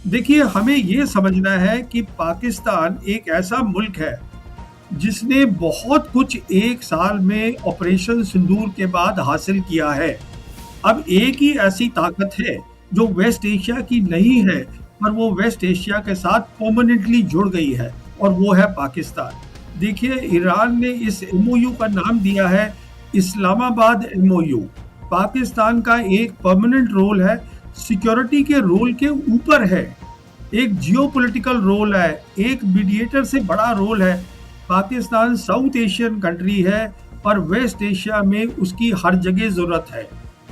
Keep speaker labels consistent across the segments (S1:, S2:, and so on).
S1: देखिए, हमें ये समझना है कि पाकिस्तान एक ऐसा मुल्क है जिसने बहुत कुछ एक साल में ऑपरेशन सिंदूर के बाद हासिल किया है। अब एक ही ऐसी ताकत है जो वेस्ट एशिया की नहीं है, पर वो वेस्ट एशिया के साथ परमानेंटली जुड़ गई है, और वो है पाकिस्तान। देखिए, ईरान ने इस एमओयू का नाम दिया है इस्लामाबाद एमओयू। पाकिस्तान का एक परमानेंट रोल है, सिक्योरिटी के रोल के ऊपर है, एक जियोपॉलिटिकल रोल है, एक मीडिएटर से बड़ा रोल है। पाकिस्तान साउथ एशियन कंट्री है, पर वेस्ट एशिया में उसकी हर जगह ज़रूरत है।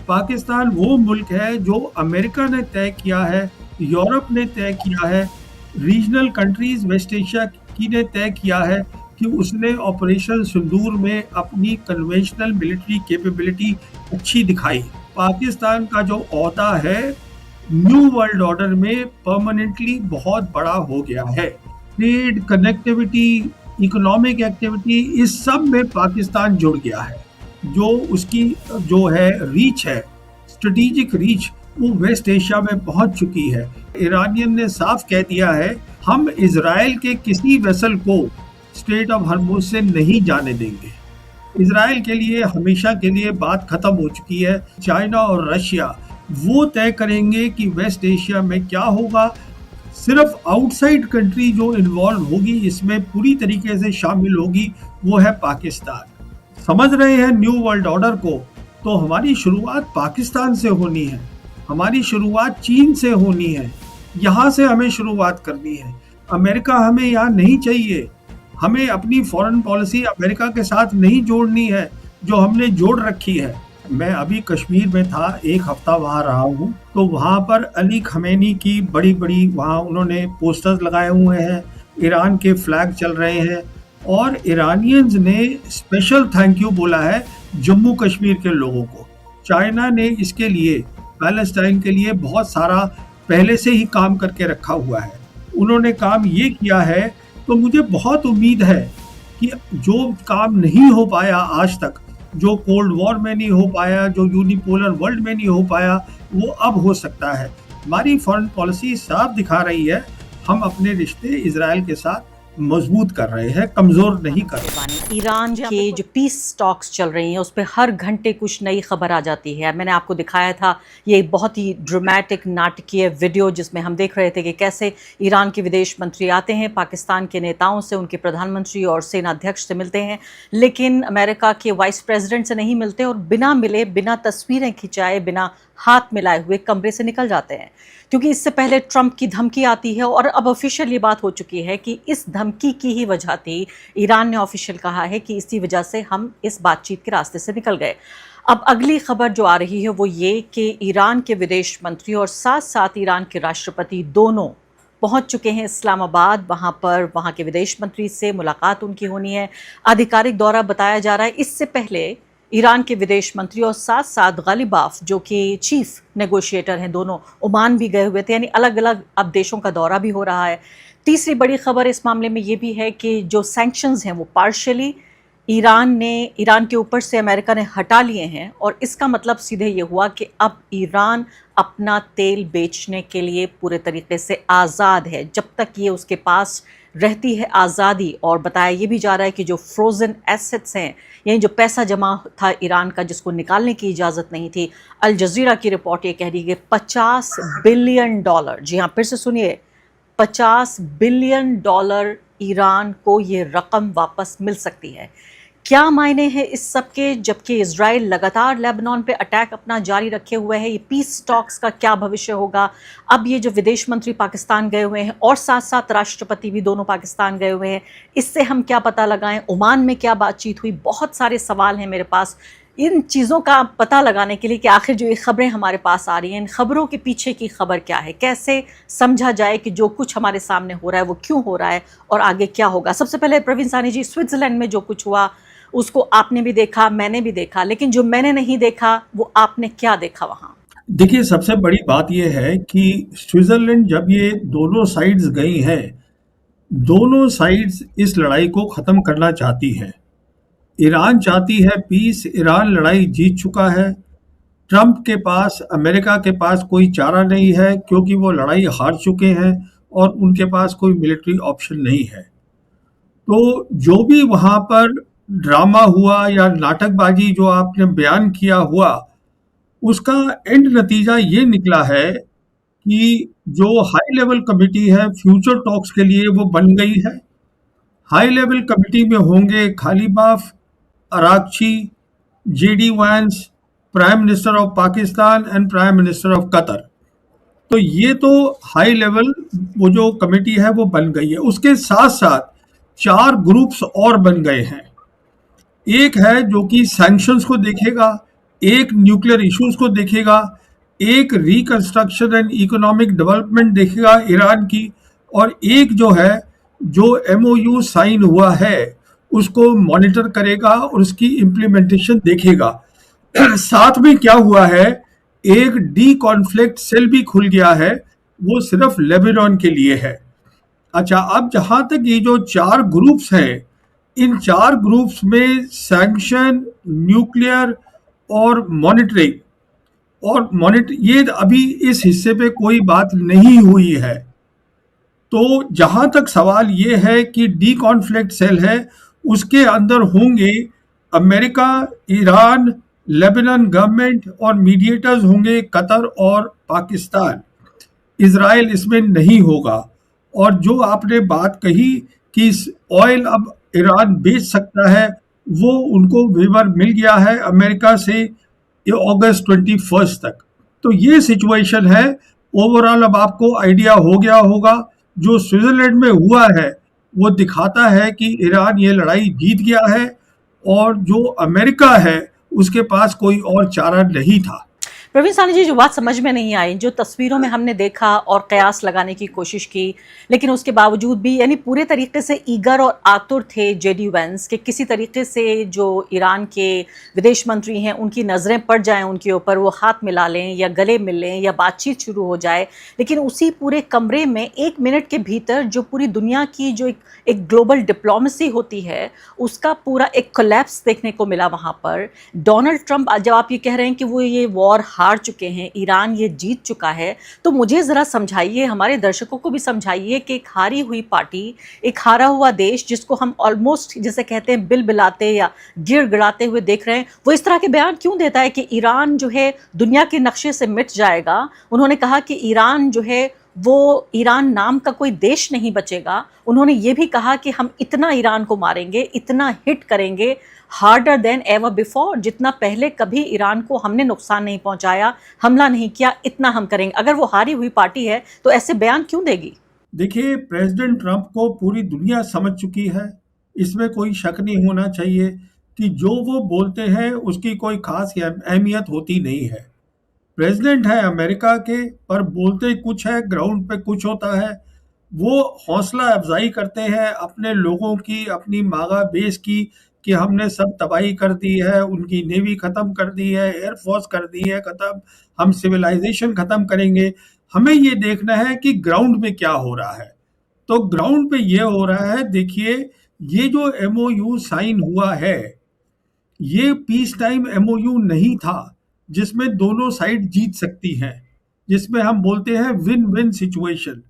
S1: पाकिस्तान वो मुल्क है जो अमेरिका ने तय किया है, यूरोप ने तय किया है, रीजनल कंट्रीज वेस्ट एशिया की ने तय किया है कि उसने ऑपरेशन सिंदूर में अपनी कन्वेंशनल मिलिट्री कैपेबिलिटी अच्छी दिखाई। पाकिस्तान का जो ओहदा है न्यू वर्ल्ड ऑर्डर में परमानेंटली बहुत बड़ा हो गया है। ट्रेड, कनेक्टिविटी, इकोनॉमिक एक्टिविटी, इस सब में पाकिस्तान जुड़ गया है। जो उसकी जो है रीच है, स्ट्रेटेजिक रीच, वो वेस्ट एशिया में पहुंच चुकी है। ईरानियन ने साफ कह दिया है, हम इजराइल के किसी वेसल को स्ट्रेट ऑफ हॉर्मुज से नहीं जाने देंगे। इजराइल के लिए हमेशा के लिए बात खत्म हो चुकी है। चाइना और रशिया वो तय करेंगे कि वेस्ट एशिया में क्या होगा। सिर्फ आउटसाइड कंट्री जो इन्वॉल्व होगी, इसमें पूरी तरीके से शामिल होगी, वो है पाकिस्तान। समझ रहे हैं न्यू वर्ल्ड ऑर्डर को? तो हमारी शुरुआत पाकिस्तान से होनी है, हमारी शुरुआत चीन से होनी है, यहाँ से हमें शुरुआत करनी है। अमेरिका हमें यहाँ नहीं चाहिए। हमें अपनी फॉरेन पॉलिसी अमेरिका के साथ नहीं जोड़नी है जो हमने जोड़ रखी है। मैं अभी कश्मीर में था, एक हफ्ता वहाँ रहा हूँ, तो वहाँ पर अली खमेनी की बड़ी बड़ी वहाँ उन्होंने पोस्टर्स लगाए हुए हैं, ईरान के फ्लैग चल रहे हैं, और ईरानियंस ने स्पेशल थैंक यू बोला है जम्मू कश्मीर के लोगों को। चाइना ने इसके लिए, पैलेस्टाइन के लिए बहुत सारा पहले से ही काम करके रखा हुआ है। उन्होंने काम ये किया है, तो मुझे बहुत उम्मीद है कि जो काम नहीं हो पाया आज तक, जो कोल्ड वॉर में नहीं हो पाया, जो यूनिपोलर वर्ल्ड में नहीं हो पाया, वो अब हो सकता है। हमारी फॉरेन पॉलिसी साफ दिखा रही है, हम अपने रिश्ते इजराइल के साथ मजबूत कर रहे हैं, कमजोर नहीं कर रहे।
S2: ईरान के जो पीस टॉक्स चल रही हैं उस पर हर घंटे कुछ नई खबर आ जाती है। मैंने आपको दिखाया था ये बहुत ही ड्रामेटिक नाटकीय वीडियो जिसमें हम देख रहे थे कि कैसे ईरान के विदेश मंत्री आते हैं, पाकिस्तान के नेताओं से, उनके प्रधानमंत्री और सेना अध्यक्ष से मिलते हैं, लेकिन अमेरिका के वाइस प्रेसिडेंट से नहीं मिलते और बिना मिले, बिना तस्वीरें खिंचाए, बिना हाथ मिलाए हुए कमरे से निकल जाते हैं। क्योंकि इससे पहले ट्रंप की धमकी आती है और अब ऑफिशियल ये बात हो चुकी है कि इस धमकी की ही वजह थी, ईरान ने ऑफिशियल कहा है कि इसी वजह से हम इस बातचीत के रास्ते से निकल गए। अब अगली खबर जो आ रही है वो ये कि ईरान के विदेश मंत्री और साथ साथ ईरान के राष्ट्रपति दोनों पहुंच चुके हैं इस्लामाबाद। वहां पर वहां के विदेश मंत्री से मुलाकात उनकी होनी है, आधिकारिक दौरा बताया जा रहा है। इससे पहले ईरान के विदेश मंत्री और साथ साथ गालिबाफ जो कि चीफ नेगोशिएटर हैं, दोनों ओमान भी गए हुए थे, यानी अलग अलग अब देशों का दौरा भी हो रहा है। तीसरी बड़ी खबर इस मामले में ये भी है कि जो सैंक्शंस हैं वो पार्शियली ईरान के ऊपर से अमेरिका ने हटा लिए हैं, और इसका मतलब सीधे ये हुआ कि अब ईरान अपना तेल बेचने के लिए पूरे तरीके से आज़ाद है, जब तक ये उसके पास रहती है आज़ादी। और बताया ये भी जा रहा है कि जो फ्रोज़न एसेट्स हैं, यानी जो पैसा जमा था ईरान का जिसको निकालने की इजाज़त नहीं थी, अल जज़ीरा की रिपोर्ट ये कह रही है कि $50 बिलियन, जी हाँ फिर से सुनिए, $50 बिलियन ईरान को ये रकम वापस मिल सकती है। क्या मायने हैं इस सब के, जबकि इजराइल लगातार लेबनान पे अटैक अपना जारी रखे हुए है? ये पीस टॉक्स का क्या भविष्य होगा? अब ये जो विदेश मंत्री पाकिस्तान गए हुए हैं और साथ साथ राष्ट्रपति भी दोनों पाकिस्तान गए हुए हैं, इससे हम क्या पता लगाएं? ओमान में क्या बातचीत हुई? बहुत सारे सवाल हैं मेरे पास इन चीज़ों का पता लगाने के लिए कि आखिर जो ये खबरें हमारे पास आ रही हैं, इन खबरों के पीछे की खबर क्या है, कैसे समझा जाए कि जो कुछ हमारे सामने हो रहा है वो क्यों हो रहा है और आगे क्या होगा। सबसे पहले प्रवीण साहनी जी, स्विट्ज़रलैंड में जो कुछ हुआ उसको आपने भी देखा, मैंने भी देखा, लेकिन जो मैंने नहीं देखा वो आपने क्या देखा वहाँ?
S1: देखिए, सबसे बड़ी बात यह है कि स्विट्जरलैंड जब ये दोनों साइड्स गई हैं, दोनों साइड्स इस लड़ाई को ख़त्म करना चाहती हैं। ईरान चाहती है पीस, ईरान लड़ाई जीत चुका है। ट्रंप के पास, अमेरिका के पास कोई चारा नहीं है, क्योंकि वो लड़ाई हार चुके हैं और उनके पास कोई मिलिट्री ऑप्शन नहीं है। तो जो भी वहाँ पर ड्रामा हुआ या नाटकबाजी जो आपने बयान किया हुआ, उसका एंड नतीजा ये निकला है कि जो हाई लेवल कमिटी है फ्यूचर टॉक्स के लिए, वो बन गई है। हाई लेवल कमिटी में होंगे खालिबाफ, अरागची, जेडी वांस, prime minister of Pakistan and prime minister of Qatar. तो ये तो हाई लेवल वो जो कमेटी है वो बन गई है। उसके साथ साथ 4 ग्रुप्स और बन गए हैं। एक है जो कि सैंक्शंस को देखेगा, एक न्यूक्लियर इश्यूज को देखेगा, एक रिकंस्ट्रक्शन एंड इकोनॉमिक डेवलपमेंट देखेगा ईरान की, और एक जो है जो एमओयू साइन हुआ है उसको मॉनिटर करेगा और उसकी इम्प्लीमेंटेशन देखेगा। साथ में क्या हुआ है, एक डी कॉन्फ्लिक्ट सेल भी खुल गया है, वो सिर्फ लेबनान के लिए है। अच्छा, अब जहां तक ये जो 4 ग्रुप्स हैं, इन 4 ग्रुप्स में सैंक्शन, न्यूक्लियर और मॉनिटर ये अभी इस हिस्से पे कोई बात नहीं हुई है। तो जहां तक सवाल ये है कि डी कॉन्फ्लिक्ट सेल है, उसके अंदर होंगे अमेरिका, ईरान, लेबनान गवर्नमेंट और मीडिएटर्स होंगे कतर और पाकिस्तान। इजराइल इसमें नहीं होगा। और जो आपने बात कही कि ऑयल अब ईरान बेच सकता है, वो उनको वेवर मिल गया है अमेरिका से अगस्त 21 तक। तो ये सिचुएशन है। ओवरऑल अब आपको आइडिया हो गया होगा, जो स्विट्जरलैंड में हुआ है वो दिखाता है कि ईरान ये लड़ाई जीत गया है और जो अमेरिका है उसके पास कोई और चारा नहीं था।
S2: प्रवीण सानी जी, जो बात समझ में नहीं आई, जो तस्वीरों में हमने देखा और कयास लगाने की कोशिश की, लेकिन उसके बावजूद भी यानी पूरे तरीके से ईगर और आतुर थे जेडी वेंस कि किसी तरीके से जो ईरान के विदेश मंत्री हैं उनकी नज़रें पड़ जाएं उनके ऊपर, वो हाथ मिला लें या गले मिल लें या बातचीत शुरू हो जाए। लेकिन उसी पूरे कमरे में 1 मिनट के भीतर जो पूरी दुनिया की जो एक ग्लोबल डिप्लोमेसी होती है, उसका पूरा एक कोलैप्स देखने को मिला वहाँ पर। डोनाल्ड ट्रंप, जब आप ये कह रहे हैं कि वो ये वॉर हार चुके हैं, ईरान ये जीत चुका है, तो मुझे ज़रा समझाइए, हमारे दर्शकों को भी समझाइए कि एक हारी हुई पार्टी, एक हारा हुआ देश जिसको हम ऑलमोस्ट जैसे कहते हैं बिलबिलाते या गिड़गिड़ाते हुए देख रहे हैं, वो इस तरह के बयान क्यों देता है कि ईरान जो है दुनिया के नक्शे से मिट जाएगा। उन्होंने कहा कि ईरान जो है वो ईरान नाम का कोई देश नहीं बचेगा। उन्होंने ये भी कहा कि हम इतना ईरान को मारेंगे, इतना हिट करेंगे, हार्डर देन एवर बिफोर, जितना पहले कभी ईरान को हमने नुकसान नहीं पहुंचाया, हमला नहीं किया, इतना हम करेंगे। अगर वो हारी हुई पार्टी है तो ऐसे बयान क्यों देगी?
S1: देखिए, प्रेसिडेंट ट्रंप को पूरी दुनिया समझ चुकी है, इसमें कोई शक नहीं होना चाहिए कि जो वो बोलते हैं उसकी कोई खास अहमियत होती नहीं है। प्रेसिडेंट है अमेरिका के, पर बोलते कुछ है, ग्राउंड पे कुछ होता है। वो हौसला अफजाई करते हैं अपने लोगों की, अपनी मागा बेस की, कि हमने सब तबाही कर दी है, उनकी नेवी खत्म कर दी है, एयरफोर्स कर दी है खत्म, हम सिविलाइजेशन खत्म करेंगे। हमें ये देखना है कि ग्राउंड पे क्या हो रहा है। तो ग्राउंड पे ये हो रहा है, देखिए, ये जो एमओयू साइन हुआ है, ये पीस टाइम एमओयू नहीं था जिसमें दोनों साइड जीत सकती हैं, जिसमें हम बोलते हैं विन विन सिचुएशन।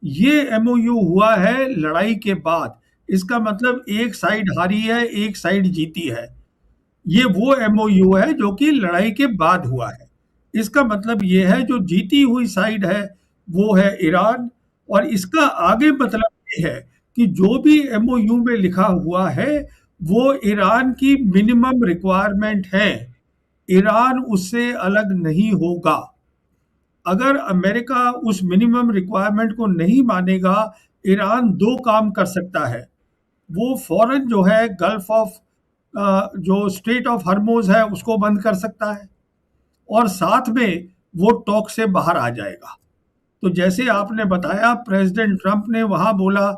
S1: ये एमओयू हुआ है लड़ाई के बाद। इसका मतलब एक साइड हारी है, एक साइड जीती है। ये वो एमओयू है जो कि लड़ाई के बाद हुआ है। इसका मतलब ये है जो जीती हुई साइड है वो है ईरान, और इसका आगे मतलब ये है कि जो भी एमओयू में लिखा हुआ है वो ईरान की मिनिमम रिक्वायरमेंट है। ईरान उससे अलग नहीं होगा। अगर अमेरिका उस मिनिमम रिक्वायरमेंट को नहीं मानेगा, ईरान 2 काम कर सकता है। वो फौरन जो है गल्फ ऑफ जो स्ट्रेट ऑफ हर्मोज है उसको बंद कर सकता है, और साथ में वो टॉक से बाहर आ जाएगा। तो जैसे आपने बताया, प्रेसिडेंट ट्रंप ने वहाँ बोला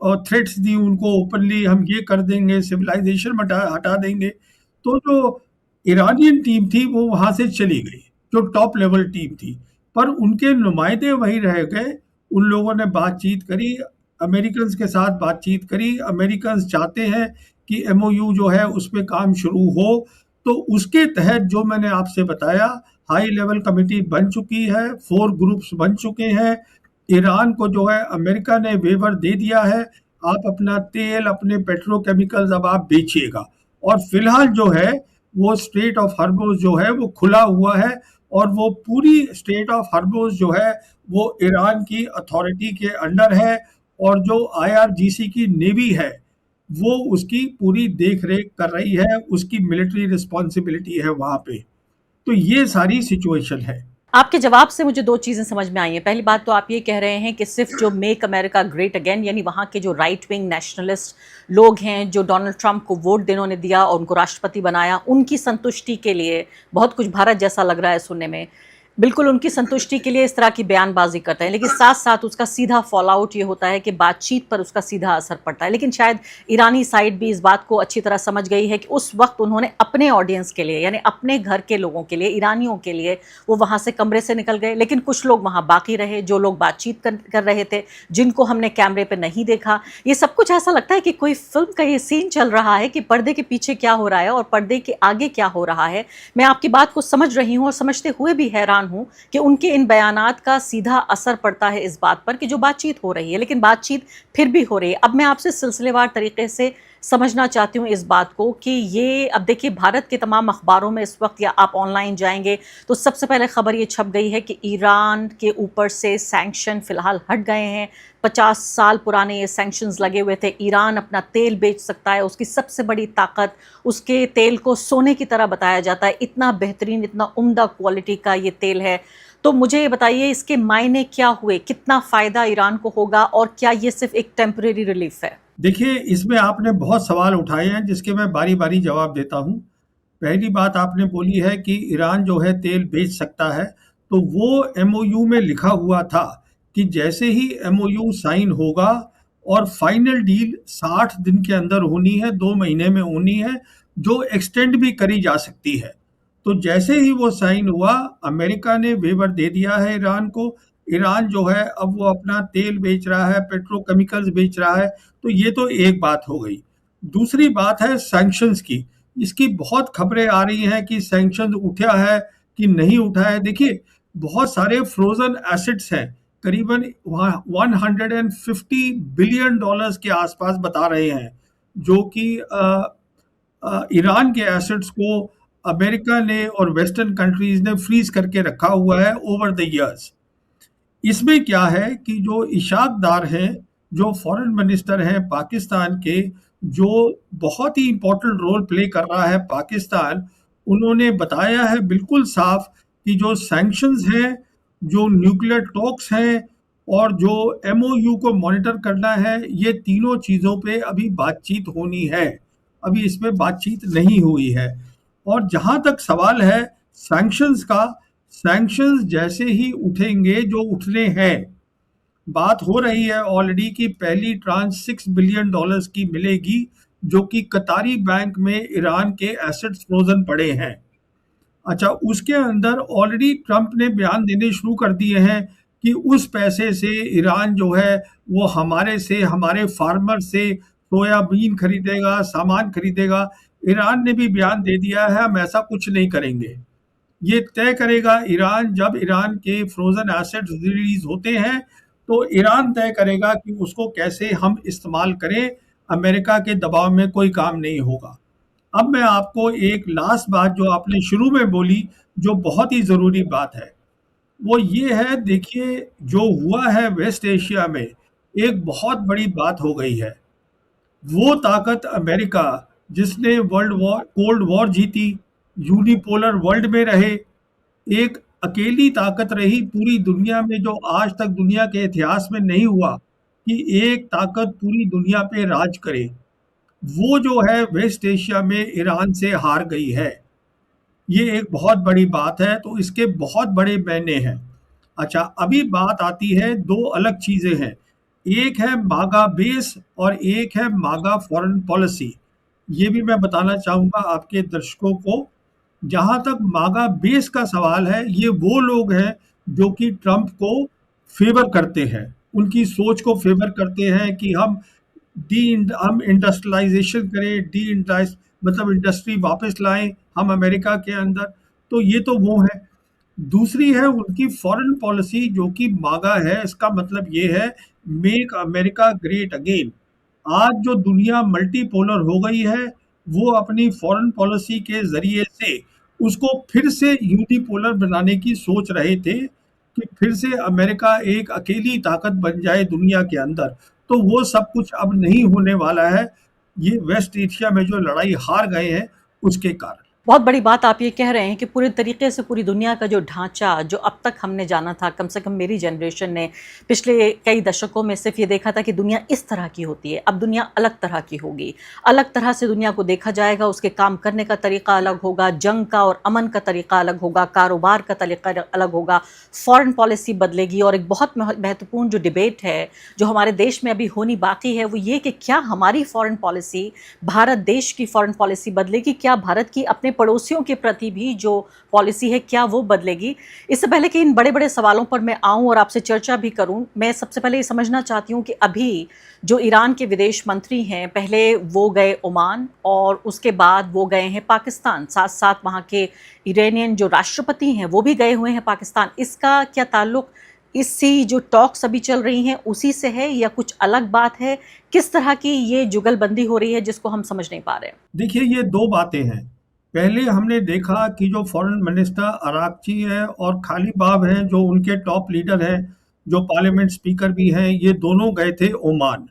S1: और थ्रेट्स दी उनको ओपनली, हम ये कर देंगे, सिविलाइजेशन हटा देंगे। तो जो ईरानियन टीम थी वो वहाँ से चली गई, जो टॉप लेवल टीम थी, पर उनके नुमाइंदे वही रह गए। उन लोगों ने बातचीत करी, अमेरिकन्स के साथ बातचीत करी। अमेरिकन्स चाहते हैं कि एमओयू जो है उस पर काम शुरू हो। तो उसके तहत जो मैंने आपसे बताया, हाई लेवल कमेटी बन चुकी है, 4 ग्रुप्स बन चुके हैं। ईरान को जो है अमेरिका ने वेवर दे दिया है, आप अपना तेल, अपने पेट्रोकेमिकल्स अब आप बेचिएगा। और फिलहाल जो है वो स्ट्रेट ऑफ हॉर्मुज़ जो है वो खुला हुआ है, और वो पूरी स्ट्रेट ऑफ हॉर्मुज़ जो है वो ईरान की अथॉरिटी के अंडर है, और जो IRGC की नेवी है वो उसकी पूरी देख रेख कर रही है, उसकी मिलिट्री रिस्पॉन्सिबिलिटी है वहां पे। तो ये सारी सिचुएशन है।
S2: आपके जवाब से मुझे दो चीज़ें समझ में आई हैं। पहली बात तो आप ये कह रहे हैं कि सिर्फ जो मेक अमेरिका ग्रेट अगेन, यानी वहाँ के जो राइट विंग नेशनलिस्ट लोग हैं जो डोनाल्ड ट्रंप को वोट जिन्होंने दिया और उनको राष्ट्रपति बनाया, उनकी संतुष्टि के लिए, बहुत कुछ भारत जैसा लग रहा है सुनने में, बिल्कुल उनकी संतुष्टि के लिए इस तरह की बयानबाजी करते हैं, लेकिन साथ साथ उसका सीधा फॉल आउट ये होता है कि बातचीत पर उसका सीधा असर पड़ता है। लेकिन शायद ईरानी साइड भी इस बात को अच्छी तरह समझ गई है कि उस वक्त उन्होंने अपने ऑडियंस के लिए, यानी अपने घर के लोगों के लिए, ईरानियों के लिए, वो वहाँ से कमरे से निकल गए, लेकिन कुछ लोग वहाँ बाकी रहे, जो लोग बातचीत कर रहे थे, जिनको हमने कैमरे पर नहीं देखा। ये सब कुछ ऐसा लगता है कि कोई फिल्म का ये सीन चल रहा है कि पर्दे के पीछे क्या हो रहा है और पर्दे के आगे क्या हो रहा है। मैं आपकी बात को समझ रही हूँ और समझते हुए भी हैरान हूं कि उनके इन बयानात का सीधा असर पड़ता है इस बात पर कि जो बातचीत हो रही है, लेकिन बातचीत फिर भी हो रही है। अब मैं आपसे सिलसिलेवार तरीके से समझना चाहती हूँ इस बात को कि ये, अब देखिए भारत के तमाम अखबारों में इस वक्त, या आप ऑनलाइन जाएंगे तो सबसे पहले खबर ये छप गई है कि ईरान के ऊपर से सैंक्शन फिलहाल हट गए हैं। 50 साल पुराने ये सैंक्शंस लगे हुए थे। ईरान अपना तेल बेच सकता है, उसकी सबसे बड़ी ताकत, उसके तेल को सोने की तरह बताया जाता है, इतना बेहतरीन, इतना उम्दा क्वालिटी का ये तेल है। तो मुझे ये बताइए इसके मायने क्या हुए, कितना फ़ायदा ईरान को होगा, और क्या ये सिर्फ एक टेम्परेरी रिलीफ है?
S1: देखिए, इसमें आपने बहुत सवाल उठाए हैं जिसके मैं बारी बारी जवाब देता हूँ। पहली बात आपने बोली है कि ईरान जो है तेल बेच सकता है, तो वो MOU में लिखा हुआ था कि जैसे ही MOU साइन होगा और फाइनल डील 60 दिन के अंदर होनी है, 2 महीने में होनी है, जो एक्सटेंड भी करी जा सकती है। तो जैसे ही वो साइन हुआ, अमेरिका ने वेवर दे दिया है ईरान को। ईरान जो है अब वो अपना तेल बेच रहा है, पेट्रोकेमिकल्स बेच रहा है। तो ये तो एक बात हो गई। दूसरी बात है सैंक्शंस की। इसकी बहुत खबरें आ रही हैं कि सैंक्शन उठा है कि नहीं उठा है। देखिए, बहुत सारे फ्रोजन एसेट्स हैं, करीबन 150 बिलियन डॉलर्स के आसपास बता रहे हैं, जो कि ईरान के एसेट्स को अमेरिका ने और वेस्टर्न कंट्रीज ने फ्रीज करके रखा हुआ है ओवर द इयर्स। इसमें क्या है कि जो इशाक डार हैं, जो फॉरेन मिनिस्टर हैं पाकिस्तान के, जो बहुत ही इंपॉर्टेंट रोल प्ले कर रहा है पाकिस्तान, उन्होंने बताया है बिल्कुल साफ कि जो सैंक्शंस हैं, जो न्यूक्लियर टॉक्स हैं, और जो MOU को मॉनिटर करना है, ये तीनों चीज़ों पे अभी बातचीत होनी है। अभी इसमें बातचीत नहीं हुई है। और जहाँ तक सवाल है सैंक्शंस का, सैंक्शंस जैसे ही उठेंगे, जो उठने हैं, बात हो रही है ऑलरेडी कि पहली ट्रांच $6 बिलियन की मिलेगी, जो कि कतारी बैंक में ईरान के एसेट्स फ्रोजन पड़े हैं। अच्छा, उसके अंदर ऑलरेडी ट्रंप ने बयान देने शुरू कर दिए हैं कि उस पैसे से ईरान जो है वो हमारे फार्मर से सोयाबीन खरीदेगा, सामान खरीदेगा। ईरान ने भी बयान दे दिया है, हम ऐसा कुछ नहीं करेंगे। ये तय करेगा ईरान, जब ईरान के फ्रोजन एसेट्स रिलीज होते हैं तो ईरान तय करेगा कि उसको कैसे हम इस्तेमाल करें। अमेरिका के दबाव में कोई काम नहीं होगा। अब मैं आपको एक लास्ट बात जो आपने शुरू में बोली, जो बहुत ही ज़रूरी बात है, वो ये है, देखिए जो हुआ है वेस्ट एशिया में, एक बहुत बड़ी बात हो गई है। वो ताकत अमेरिका जिसने कोल्ड वॉर जीती, यूनिपोलर वर्ल्ड में रहे, एक अकेली ताकत रही पूरी दुनिया में, जो आज तक दुनिया के इतिहास में नहीं हुआ कि एक ताकत पूरी दुनिया पे राज करे। वो जो है वेस्ट एशिया में ईरान से हार गई है। ये एक बहुत बड़ी बात है, तो इसके बहुत बड़े मायने हैं। अच्छा, अभी बात आती है, दो अलग चीज़ें हैं। एक है मागा बेस और एक है मागा फॉरेन पॉलिसी। ये भी मैं बताना चाहूँगा आपके दर्शकों को। जहाँ तक मागा बेस का सवाल है, ये वो लोग हैं जो कि ट्रंप को फेवर करते हैं, उनकी सोच को फेवर करते हैं कि हम इंडस्ट्रियलाइजेशन करें, मतलब इंडस्ट्री वापस लाएं हम अमेरिका के अंदर। तो ये तो वो है। दूसरी है उनकी फॉरेन पॉलिसी जो कि मागा है। इसका मतलब ये है मेक अमेरिका ग्रेट अगेन। आज जो दुनिया मल्टीपोलर हो गई है, वो अपनी फॉरेन पॉलिसी के ज़रिए से उसको फिर से यूनिपोलर बनाने की सोच रहे थे कि फिर से अमेरिका एक अकेली ताकत बन जाए दुनिया के अंदर। तो वो सब कुछ अब नहीं होने वाला है, ये वेस्ट एशिया में जो लड़ाई हार गए हैं, उसके कारण।
S2: बहुत बड़ी बात आप ये कह रहे हैं कि पूरे तरीके से पूरी दुनिया का जो ढांचा जो अब तक हमने जाना था, कम से कम मेरी जनरेशन ने पिछले कई दशकों में सिर्फ ये देखा था कि दुनिया इस तरह की होती है। अब दुनिया अलग तरह की होगी, अलग तरह से दुनिया को देखा जाएगा, उसके काम करने का तरीका अलग होगा, जंग का और अमन का तरीका अलग होगा, कारोबार का तरीका अलग होगा, फॉरेन पॉलिसी बदलेगी। और एक बहुत महत्वपूर्ण जो डिबेट है जो हमारे देश में अभी होनी बाकी है वो ये कि क्या हमारी फॉरेन पॉलिसी, भारत देश की फॉरेन पॉलिसी बदलेगी, क्या भारत की अपने पड़ोसियों के प्रति भी जो पॉलिसी है क्या वो बदलेगी। इससे पहले कि इन बड़े बड़े सवालों पर मैं आऊं और आपसे चर्चा भी करूं, मैं सबसे पहले ये समझना चाहती हूं कि अभी जो ईरान के विदेश मंत्री हैं, पहले वो गए ओमान और उसके बाद वो गए हैं पाकिस्तान, साथ साथ वहां के ईरानियन जो राष्ट्रपति हैं वो भी गए हुए हैं पाकिस्तान। इसका क्या ताल्लुक इसी जो टॉक्स अभी चल रही हैं उसी से है या कुछ अलग बात है? किस तरह की ये जुगलबंदी हो रही है जिसको हम समझ नहीं पा रहे?
S1: देखिए, ये दो बातें हैं। पहले हमने देखा कि जो फॉरेन मिनिस्टर अरागची है और खालिबाफ हैं, जो उनके टॉप लीडर हैं, जो पार्लियामेंट स्पीकर भी हैं, ये दोनों गए थे ओमान।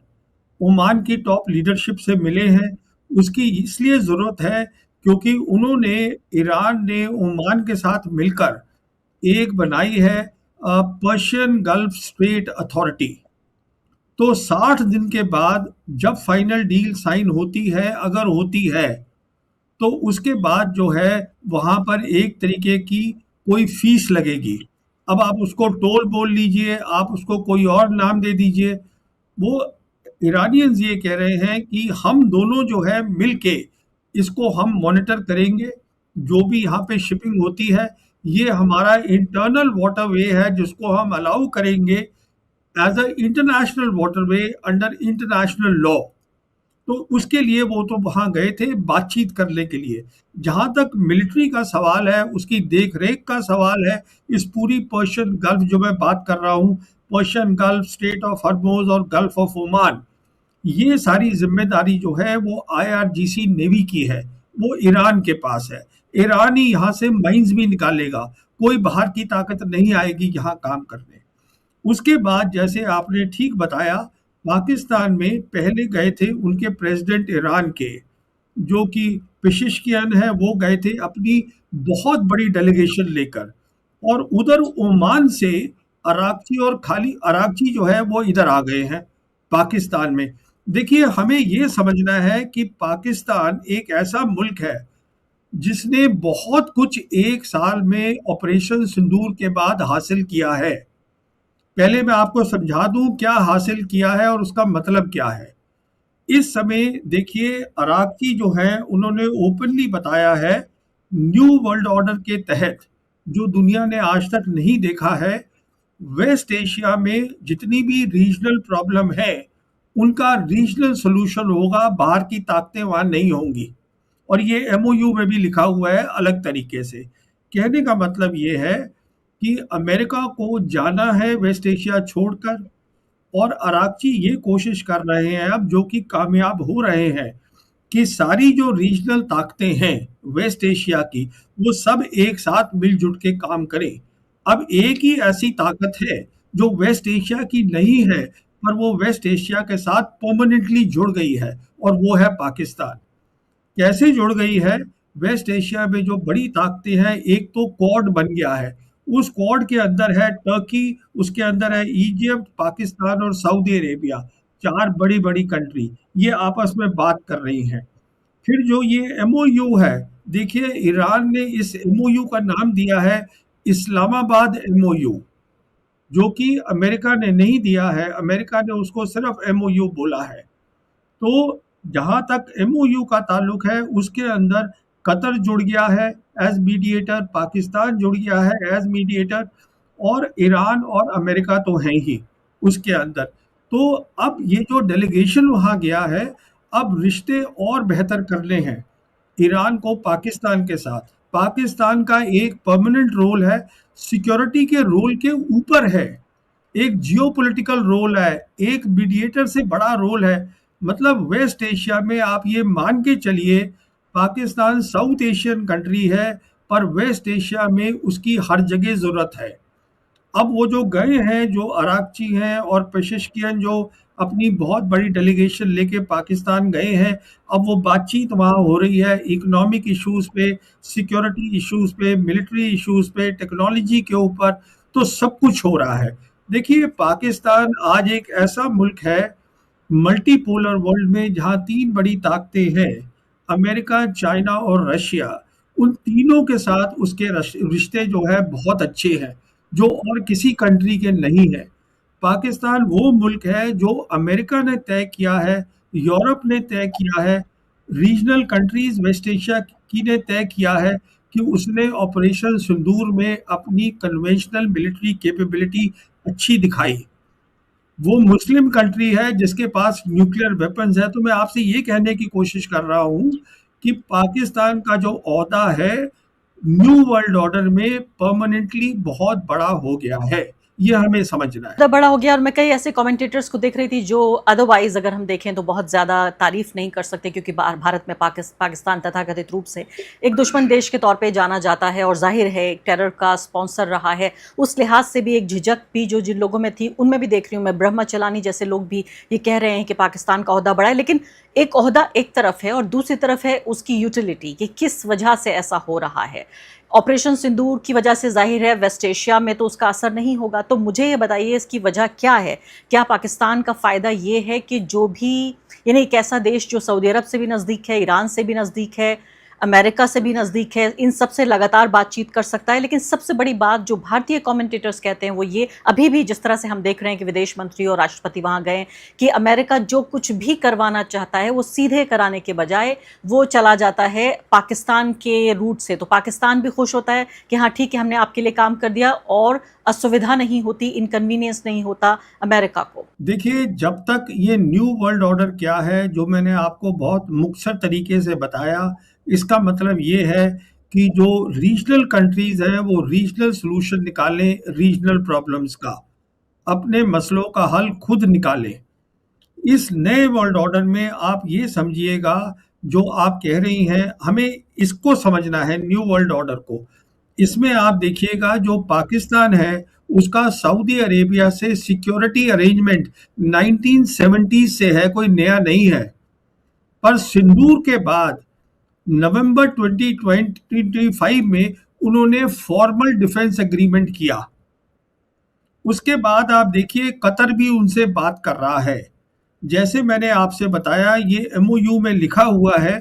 S1: ओमान की टॉप लीडरशिप से मिले हैं। उसकी इसलिए ज़रूरत है क्योंकि उन्होंने, ईरान ने ओमान के साथ मिलकर एक बनाई है पर्शियन गल्फ स्ट्रेट अथॉरिटी। तो 60 दिन के बाद जब फाइनल डील साइन होती है, अगर होती है, तो उसके बाद जो है वहाँ पर एक तरीके की कोई फीस लगेगी। अब आप उसको टोल बोल लीजिए, आप उसको कोई और नाम दे दीजिए। वो ईरानियंस ये कह रहे हैं कि हम दोनों जो है मिलके इसको हम मॉनिटर करेंगे। जो भी यहाँ पे शिपिंग होती है, ये हमारा इंटरनल वाटरवे है जिसको हम अलाउ करेंगे as a international waterway under international law. तो उसके लिए वो तो वहाँ गए थे बातचीत करने के लिए। जहाँ तक मिलिट्री का सवाल है, उसकी देख-रेख का सवाल है, इस पूरी पर्शियन गल्फ जो मैं बात कर रहा हूँ, Persian gulf, straight of Hormuz और गल्फ ऑफ ओमान, ये सारी ज़िम्मेदारी जो है वो आईआरजीसी नेवी की है, वो ईरान के पास है। ईरान ही यहाँ से माइन्स भी निकालेगा, कोई बाहर की ताकत नहीं आएगी यहाँ काम करने। उसके बाद जैसे आपने ठीक बताया, पाकिस्तान में पहले गए थे उनके प्रेसिडेंट ईरान के, जो कि पेशिशकियान है, वो गए थे अपनी बहुत बड़ी डेलीगेशन लेकर। और उधर ओमान से अरागची और खाली अरागची जो है वो इधर आ गए हैं पाकिस्तान में। देखिए, हमें ये समझना है कि पाकिस्तान एक ऐसा मुल्क है जिसने बहुत कुछ एक साल में ऑपरेशन सिंदूर के बाद हासिल किया है। पहले मैं आपको समझा दूं क्या हासिल किया है और उसका मतलब क्या है। इस समय देखिए, अरागची जो है उन्होंने ओपनली बताया है, न्यू वर्ल्ड ऑर्डर के तहत जो दुनिया ने आज तक नहीं देखा है, वेस्ट एशिया में जितनी भी रीजनल प्रॉब्लम है उनका रीजनल सोल्यूशन होगा, बाहर की ताकतें वहां नहीं होंगी। और ये एमओयू में भी लिखा हुआ है अलग तरीके से। कहने का मतलब ये है कि अमेरिका को जाना है वेस्ट एशिया छोड़कर, और अरागची ये कोशिश कर रहे हैं अब, जो कि कामयाब हो रहे हैं, कि सारी जो रीजनल ताकतें हैं वेस्ट एशिया की, वो सब एक साथ मिलजुल के काम करें। अब एक ही ऐसी ताकत है जो वेस्ट एशिया की नहीं है, पर वो वेस्ट एशिया के साथ परमानेंटली जुड़ गई है, और वो है पाकिस्तान। कैसे जुड़ गई है? वेस्ट एशिया में जो बड़ी ताकतें हैं, एक तो क्वाड बन गया है। उस क्वाड के अंदर है टर्की, उसके अंदर है इजिप्ट, पाकिस्तान और सऊदी अरेबिया। 4 बड़ी-बड़ी कंट्री ये आपस में बात कर रही हैं। फिर जो ये एमओयू है, देखिए ईरान ने इस एमओयू का नाम दिया है इस्लामाबाद एमओयू, जो कि अमेरिका ने नहीं दिया है। अमेरिका ने उसको सिर्फ एमओयू बोला है। तो जहाँ तक एमओयू का ताल्लुक है, उसके अंदर कतर जुड़ गया है एज मीडिएटर, पाकिस्तान जुड़ गया है एज मीडिएटर, और ईरान और अमेरिका तो हैं ही उसके अंदर। तो अब ये जो डेलीगेशन वहाँ गया है, अब रिश्ते और बेहतर करने हैं ईरान को पाकिस्तान के साथ। पाकिस्तान का एक परमानेंट रोल है सिक्योरिटी के रोल के ऊपर है, एक जियोपॉलिटिकल रोल है, एक मीडिएटर से बड़ा रोल है। मतलब वेस्ट एशिया में आप ये मान के चलिए, पाकिस्तान साउथ एशियन कंट्री है, पर वेस्ट एशिया में उसकी हर जगह ज़रूरत है। अब वो जो गए हैं, जो अराकची हैं और पेशेशकियन जो अपनी बहुत बड़ी डेलीगेशन लेके पाकिस्तान गए हैं, अब वो बातचीत वहाँ हो रही है इकोनॉमिक इश्यूज़ पे, सिक्योरिटी इश्यूज़ पे, मिलिट्री इश्यूज़ पे, टेक्नोलॉजी के ऊपर, तो सब कुछ हो रहा है। देखिए, पाकिस्तान आज एक ऐसा मुल्क है मल्टीपोलर वर्ल्ड में जहाँ 3 बड़ी ताकतें हैं, अमेरिका, चाइना और रशिया। उन तीनों के साथ उसके रिश्ते जो है बहुत अच्छे हैं, जो और किसी कंट्री के नहीं है। पाकिस्तान वो मुल्क है जो अमेरिका ने तय किया है, यूरोप ने तय किया है, रीजनल कंट्रीज वेस्ट एशिया की ने तय किया है कि उसने ऑपरेशन सिंदूर में अपनी कन्वेंशनल मिलिट्री कैपेबिलिटी अच्छी दिखाई। वो मुस्लिम कंट्री है जिसके पास न्यूक्लियर वेपन्स है। तो मैं आपसे ये कहने की कोशिश कर रहा हूँ कि पाकिस्तान का जो ओहदा है न्यू वर्ल्ड ऑर्डर में परमानेंटली बहुत बड़ा हो गया है, ये हमें समझना है।
S2: ज़्यादा बड़ा हो गया। और मैं कई ऐसे कमेंटेटर्स को देख रही थी जो अदरवाइज अगर हम देखें तो बहुत ज़्यादा तारीफ नहीं कर सकते, क्योंकि भारत में पाकिस्तान तथाकथित रूप से एक दुश्मन देश के तौर पे जाना जाता है और जाहिर है एक टेरर का स्पॉन्सर रहा है। उस लिहाज से भी एक झिझक भी जो जिन लोगों में थी उनमें भी देख रही हूँ मैं। ब्रह्मा चलानी जैसे लोग भी ये कह रहे हैं कि पाकिस्तान का ओहदा बड़ा है, लेकिन एक ओहदा एक तरफ है और दूसरी तरफ है उसकी यूटिलिटी कि किस वजह से ऐसा हो रहा है। ऑपरेशन सिंदूर की वजह से जाहिर है वेस्ट एशिया में तो उसका असर नहीं होगा। तो मुझे ये बताइए इसकी वजह क्या है? क्या पाकिस्तान का फ़ायदा ये है कि जो भी, यानी एक ऐसा देश जो सऊदी अरब से भी नज़दीक है, ईरान से भी नज़दीक है, अमेरिका से भी नज़दीक है, इन सब से लगातार बातचीत कर सकता है। लेकिन सबसे बड़ी बात जो भारतीय कमेंटेटर्स कहते हैं वो ये, अभी भी जिस तरह से हम देख रहे हैं कि विदेश मंत्री और राष्ट्रपति वहाँ गए, कि अमेरिका जो कुछ भी करवाना चाहता है वो सीधे कराने के बजाय वो चला जाता है पाकिस्तान के रूट से। तो पाकिस्तान भी खुश होता है कि हाँ ठीक है, हमने आपके लिए काम कर दिया और असुविधा नहीं होती, इनकन्वीनियंस नहीं होता अमेरिका को।
S1: देखिए, जब तक ये न्यू वर्ल्ड ऑर्डर क्या है, जो मैंने आपको बहुत मुख्तसर तरीके से बताया, इसका मतलब ये है कि जो रीजनल कंट्रीज हैं वो रीजनल सॉल्यूशन निकालें रीजनल प्रॉब्लम्स का, अपने मसलों का हल खुद निकालें। इस नए वर्ल्ड ऑर्डर में आप ये समझिएगा, जो आप कह रही हैं, हमें इसको समझना है न्यू वर्ल्ड ऑर्डर को। इसमें आप देखिएगा जो पाकिस्तान है उसका सऊदी अरेबिया से सिक्योरिटी अरेंजमेंट 1970 से है, कोई नया नहीं है। पर सिंदूर के बाद नवंबर 2025 में उन्होंने फॉर्मल डिफेंस एग्रीमेंट किया। उसके बाद आप देखिए कतर भी उनसे बात कर रहा है। जैसे मैंने आपसे बताया, ये एमओयू में लिखा हुआ है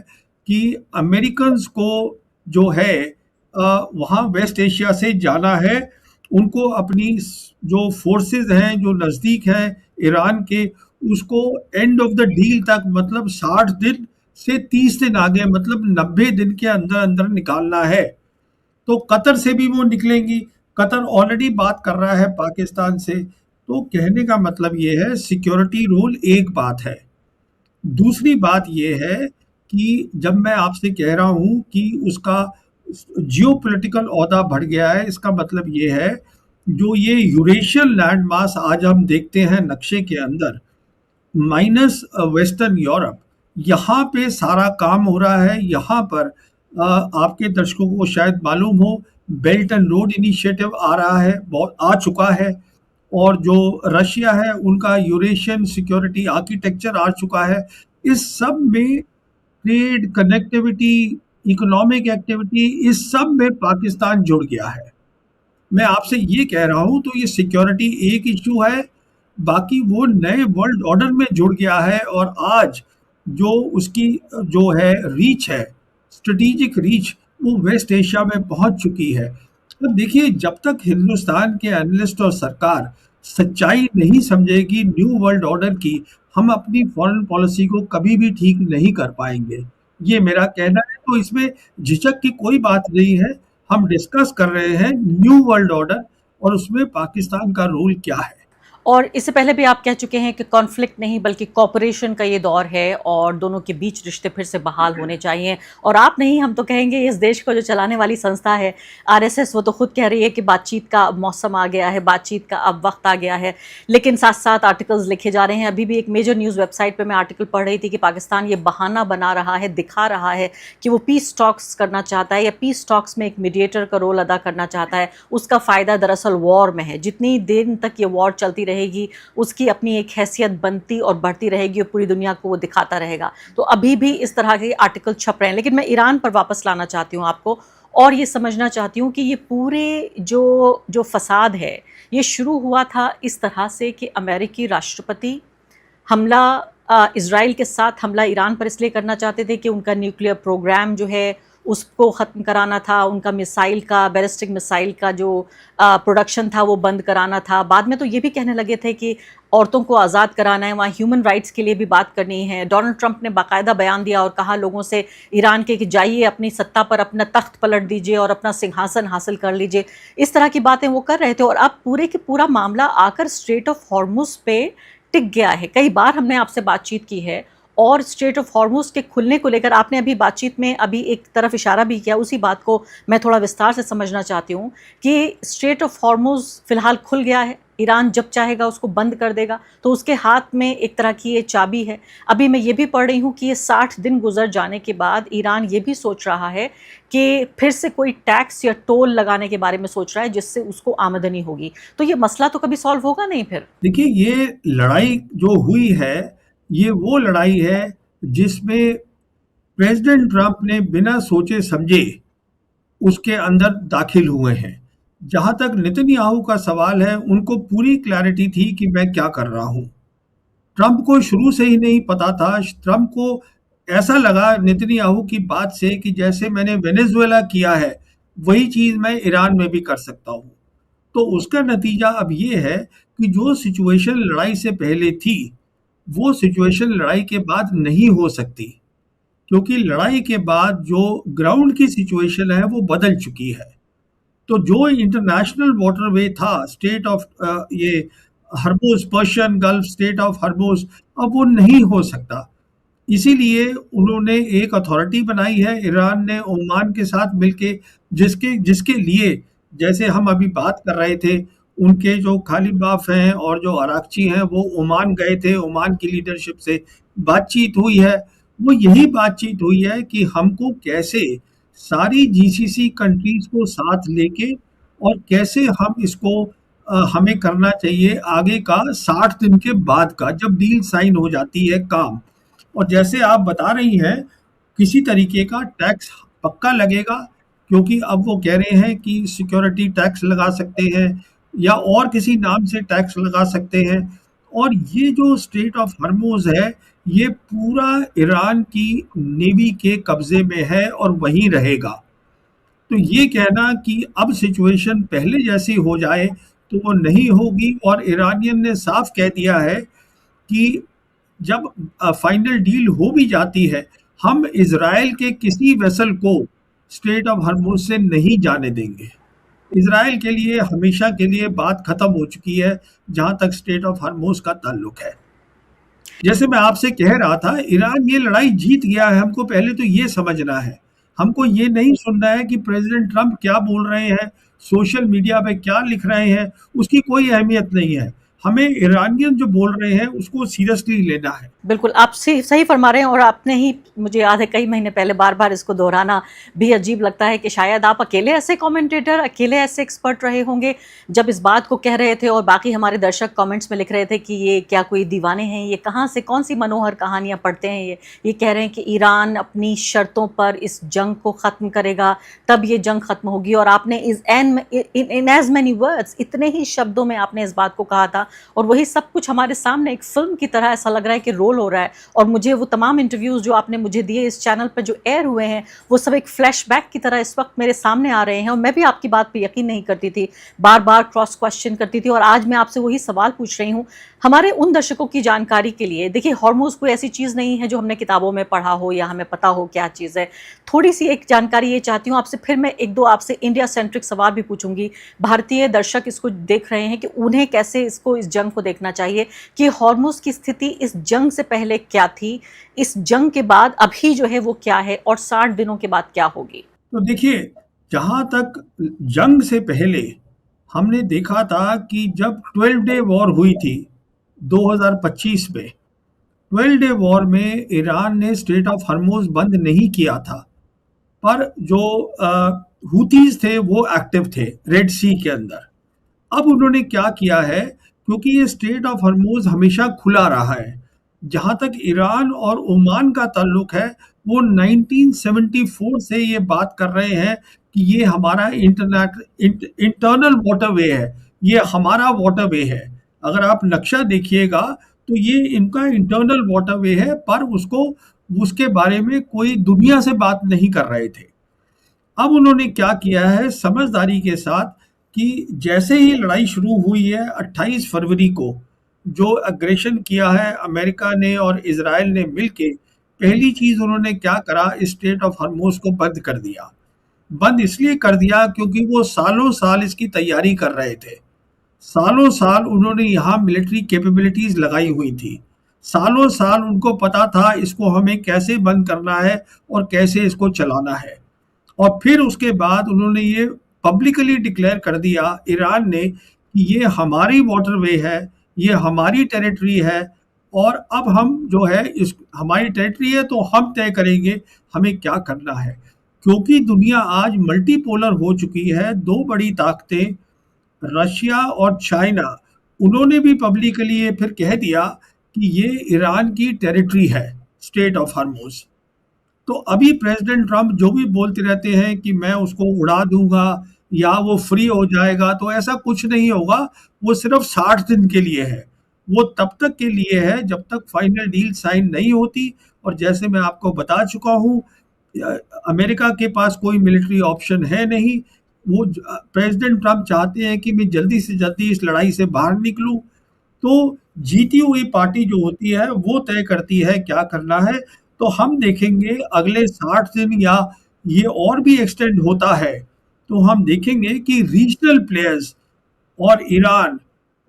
S1: कि अमेरिकन्स को जो है वहाँ वेस्ट एशिया से जाना है, उनको अपनी जो फोर्सेस हैं जो नज़दीक हैं ईरान के, उसको एंड ऑफ द डील तक, मतलब 60 दिन से 30 दिन आगे, मतलब 90 दिन के अंदर अंदर निकालना है। तो कतर से भी वो निकलेंगी। कतर ऑलरेडी बात कर रहा है पाकिस्तान से। तो कहने का मतलब ये है, सिक्योरिटी रोल एक बात है। दूसरी बात ये है कि जब मैं आपसे कह रहा हूँ कि उसका जियोपॉलिटिकल ओहदा बढ़ गया है, इसका मतलब ये है जो ये यूरेशियन लैंड मास आज हम देखते हैं नक्शे के अंदर, माइनस वेस्टर्न यूरोप, यहाँ पे सारा काम हो रहा है। यहाँ पर आपके दर्शकों को शायद मालूम हो, बेल्ट एंड रोड इनिशिएटिव आ रहा है, बहुत आ चुका है। और जो रशिया है उनका यूरेशियन सिक्योरिटी आर्किटेक्चर आ चुका है। इस सब में ट्रेड, कनेक्टिविटी, इकोनॉमिक एक्टिविटी, इस सब में पाकिस्तान जुड़ गया है। मैं आपसे ये कह रहा हूँ, तो ये सिक्योरिटी एक इशू है, बाकी वो नए वर्ल्ड ऑर्डर में जुड़ गया है। और आज जो उसकी जो है रीच है, स्ट्रेटेजिक रीच, वो वेस्ट एशिया में पहुंच चुकी है। तो देखिए, जब तक हिंदुस्तान के एनालिस्ट और सरकार सच्चाई नहीं समझेगी न्यू वर्ल्ड ऑर्डर की, हम अपनी फॉरेन पॉलिसी को कभी भी ठीक नहीं कर पाएंगे, ये मेरा कहना है। तो इसमें झिझक की कोई बात नहीं है। हम डिस्कस कर रहे हैं न्यू वर्ल्ड ऑर्डर और उसमें पाकिस्तान का रोल क्या है।
S2: और इससे पहले भी आप कह चुके हैं कि कॉन्फ्लिक्ट नहीं बल्कि कॉपरेशन का ये दौर है और दोनों के बीच रिश्ते फिर से बहाल होने चाहिए। और आप नहीं, हम तो कहेंगे इस देश को जो चलाने वाली संस्था है आरएसएस, वो तो खुद कह रही है कि बातचीत का मौसम आ गया है, बातचीत का अब वक्त आ गया है। लेकिन साथ साथ आर्टिकल्स लिखे जा रहे हैं। अभी भी एक मेजर न्यूज़ वेबसाइट पर मैं आर्टिकल पढ़ रही थी कि पाकिस्तान ये बहाना बना रहा है, दिखा रहा है कि वो पीस टॉक्स करना चाहता है या पीस टॉक्स में एक मीडिएटर का रोल अदा करना चाहता है। उसका फ़ायदा दरअसल वॉर में है। जितनी देर तक ये वॉर चलती रहेगी उसकी अपनी एक हैसियत बनती और बढ़ती रहेगी और पूरी दुनिया को वो दिखाता रहेगा। तो अभी भी इस तरह के आर्टिकल छप रहे हैं। लेकिन मैं ईरान पर वापस लाना चाहती हूँ आपको और ये समझना चाहती हूँ कि ये पूरे जो फसाद है ये शुरू हुआ था इस तरह से कि अमेरिकी राष्ट्रपति हमला इज़राइल के साथ हमला ईरान पर इसलिए करना चाहते थे कि उनका न्यूक्लियर प्रोग्राम जो है उसको ख़त्म कराना था, उनका मिसाइल का, बैलिस्टिक मिसाइल का जो प्रोडक्शन था वो बंद कराना था। बाद में तो ये भी कहने लगे थे कि औरतों को आज़ाद कराना है, वहाँ ह्यूमन राइट्स के लिए भी बात करनी है। डोनाल्ड ट्रंप ने बाकायदा बयान दिया और कहा लोगों से ईरान के कि जाइए अपनी सत्ता पर अपना तख्त पलट दीजिए और अपना सिंहासन हासिल कर लीजिए। इस तरह की बातें वो कर रहे थे और अब पूरे के पूरा मामला आकर स्ट्रेट ऑफ हॉर्मुज़ पे टिक गया है। कई बार हमने आपसे बातचीत की है और स्ट्रेट ऑफ हॉर्मुज़ के खुलने को लेकर आपने अभी बातचीत में अभी एक तरफ इशारा भी किया, उसी बात को मैं थोड़ा विस्तार से समझना चाहती हूँ कि स्ट्रेट ऑफ हॉर्मुज़ फ़िलहाल खुल गया है। ईरान जब चाहेगा उसको बंद कर देगा, तो उसके हाथ में एक तरह की ये चाबी है। अभी मैं ये भी पढ़ रही हूँ कि ये 60 दिन गुजर जाने के बाद ईरान ये भी सोच रहा है कि फिर से कोई टैक्स या टोल लगाने के बारे में सोच रहा है जिससे उसको आमदनी होगी। तो ये मसला तो कभी सॉल्व होगा नहीं फिर?
S1: देखिए, ये लड़ाई जो हुई है, ये वो लड़ाई है जिसमें प्रेसिडेंट ट्रंप ने बिना सोचे समझे उसके अंदर दाखिल हुए हैं। जहां तक नेतन्याहू का सवाल है, उनको पूरी क्लैरिटी थी कि मैं क्या कर रहा हूं। ट्रंप को शुरू से ही नहीं पता था। ट्रंप को ऐसा लगा नेतन्याहू की बात से कि जैसे मैंने वेनेजुएला किया है वही चीज मैं ईरान में भी कर सकता हूं। तो उसका नतीजा अब ये है कि जो सिचुएशन लड़ाई से पहले थी वो सिचुएशन लड़ाई के बाद नहीं हो सकती, क्योंकि लड़ाई के बाद जो ग्राउंड की सिचुएशन है वो बदल चुकी है। तो जो इंटरनेशनल वाटरवे था, स्टेट ऑफ ये हर्मुज, पर्शियन गल्फ स्टेट ऑफ हर्मुज, अब वो नहीं हो सकता। इसीलिए उन्होंने एक अथॉरिटी बनाई है ईरान ने ओमान के साथ मिलके, जिसके जिसके लिए जैसे हम अभी बात कर रहे थे, उनके जो खालिबाफ हैं और जो अराकची हैं वो ओमान गए थे, ओमान की लीडरशिप से बातचीत हुई है। वो यही बातचीत हुई है कि हमको कैसे सारी जीसीसी कंट्रीज को साथ लेके और कैसे हम इसको हमें करना चाहिए आगे का 60 दिन के बाद का, जब डील साइन हो जाती है काम। और जैसे आप बता रही हैं, किसी तरीके का टैक्स पक्का लगेगा, क्योंकि अब वो कह रहे हैं कि सिक्योरिटी टैक्स लगा सकते हैं या और किसी नाम से टैक्स लगा सकते हैं। और ये जो स्ट्रेट ऑफ हर्मुज है, ये पूरा ईरान की नेवी के कब्जे में है और वहीं रहेगा। तो ये कहना कि अब सिचुएशन पहले जैसी हो जाए तो वो नहीं होगी। और ईरानियन ने साफ कह दिया है कि जब फाइनल डील हो भी जाती है, हम इजराइल के किसी वेसल को स्ट्रेट ऑफ हर्मुज से नहीं जाने देंगे। इजराइल के लिए हमेशा के लिए बात खत्म हो चुकी है जहां तक स्ट्रेट ऑफ हर्मुज का ताल्लुक है। जैसे मैं आपसे कह रहा था, ईरान ये लड़ाई जीत गया है, हमको पहले तो ये समझना है। हमको ये नहीं सुनना है कि प्रेसिडेंट ट्रंप क्या बोल रहे हैं, सोशल मीडिया पे क्या लिख रहे हैं, उसकी कोई अहमियत नहीं है। हमें ईरानियन जो बोल रहे हैं उसको सीरियसली लेना है।
S2: बिल्कुल, आप सही फरमा रहे हैं और आपने ही, मुझे याद है कई महीने पहले बार-बार इसको दोहराना भी अजीब लगता है कि शायद आप अकेले ऐसे कमेंटेटर, अकेले ऐसे एक्सपर्ट रहे होंगे जब इस बात को कह रहे थे और बाकी हमारे दर्शक कमेंट्स में लिख रहे थे कि ये क्या कोई दीवाने हैं, ये कहाँ से कौन-सी मनोहर कहानियाँ पढ़ते हैं ये कह रहे हैं कि ईरान अपनी शर्तों पर इस जंग को ख़त्म करेगा, तब ये जंग ख़त्म होगी। और आपने इन एज़ मैनी वर्ड्स, इतने ही शब्दों में आपने इस बात को कहा था और वही सब कुछ हमारे सामने एक फ़िल्म की तरह ऐसा लग रहा है कि रोल हो रहा है। और मुझे वो तमाम इंटरव्यूज़ जो आपने मुझे दिए इस चैनल पर जो एयर हुए हैं, वो सब एक फ्लैशबैक की तरह इस वक्त मेरे सामने आ रहे हैं और मैं भी आपकी बात पे यकीन नहीं करती थी, बार-बार क्रॉस क्वेश्चन करती थी और आज मैं आपसे वही सवाल पूछ रही हूँ। हमारे उन दर्शकों की जानकारी के लिए, देखिए हॉर्मुज़ कोई ऐसी चीज़ नहीं है जो हमने किताबों में पढ़ा हो या हमें पता हो क्या चीज़ है। थोड़ी-सी एक जानकारी ये चाहती हूँ आपसे, फिर मैं 1-2 आपसे इंडिया सेंट्रिक सवाल भी पूछूँगी। भारतीय दर्शक इसको देख रहे हैं कि उन्हें कैसे इसको इस जंग को देखना चाहिए कि हॉर्मुज़ की स्थिति इस जंग से पहले क्या थी, इस जंग के बाद अभी जो है वो क्या है और 60 दिनों के बाद क्या होगी?
S1: तो देखिए, जहाँ तक जंग से पहले हमने देखा था कि जब 12 डे वॉर हुई थी 2025 में, 12 डे वॉर में ईरान ने स्ट्रेट ऑफ हर्मुज़ बंद नहीं किया था, पर जो हूथीज थे वो एक्टिव थे रेड सी के अंदर। अब उन्होंने क्या किया है, क्योंकि ये स्ट्रेट ऑफ हर्मुज़ हमेशा खुला रहा है, जहाँ तक ईरान और ओमान का ताल्लुक है, वो 1974 से ये बात कर रहे हैं कि ये हमारा इंटरनल वाटरवे है, ये हमारा वाटरवे है। अगर आप नक्शा देखिएगा तो ये इनका इंटरनल वाटरवे है, पर उसको उसके बारे में कोई दुनिया से बात नहीं कर रहे थे। अब उन्होंने क्या किया है समझदारी के साथ कि जैसे ही लड़ाई शुरू हुई है 28 फरवरी को, जो अग्रेशन किया है अमेरिका ने और इजराइल ने मिलके, पहली चीज उन्होंने क्या करा, स्ट्रेट ऑफ हर्मुज को बंद कर दिया। बंद इसलिए कर दिया क्योंकि वो सालों साल इसकी तैयारी कर रहे थे। सालों साल उन्होंने यहाँ मिलिट्री कैपेबिलिटीज लगाई हुई थी। सालों साल उनको पता था इसको हमें कैसे बंद करना है और कैसे इसको चलाना है। और फिर उसके बाद उन्होंने ये पब्लिकली डिक्लेयर कर दिया ईरान ने कि ये हमारी वाटरवे है, ये हमारी टेरिटरी है, और अब हम जो है इस हमारी टेरिटरी है तो हम तय करेंगे हमें क्या करना है। क्योंकि दुनिया आज मल्टीपोलर हो चुकी है, दो बड़ी ताकतें रशिया और चाइना, उन्होंने भी पब्लिकली ये फिर कह दिया कि ये ईरान की टेरिटरी है स्ट्रेट ऑफ हर्मुज। तो अभी प्रेसिडेंट ट्रम्प जो भी बोलते रहते हैं कि मैं उसको उड़ा दूंगा या वो फ्री हो जाएगा, तो ऐसा कुछ नहीं होगा। वो सिर्फ 60 दिन के लिए है, वो तब तक के लिए है जब तक फाइनल डील साइन नहीं होती। और जैसे मैं आपको बता चुका हूँ, अमेरिका के पास कोई मिलिट्री ऑप्शन है नहीं। वो प्रेसिडेंट ट्रम्प चाहते हैं कि मैं जल्दी से जल्दी इस लड़ाई से बाहर निकलूं। तो जीती हुई पार्टी जो होती है वो तय करती है क्या करना है। तो हम देखेंगे अगले 60 दिन, या ये और भी एक्सटेंड होता है, तो हम देखेंगे कि रीजनल प्लेयर्स और ईरान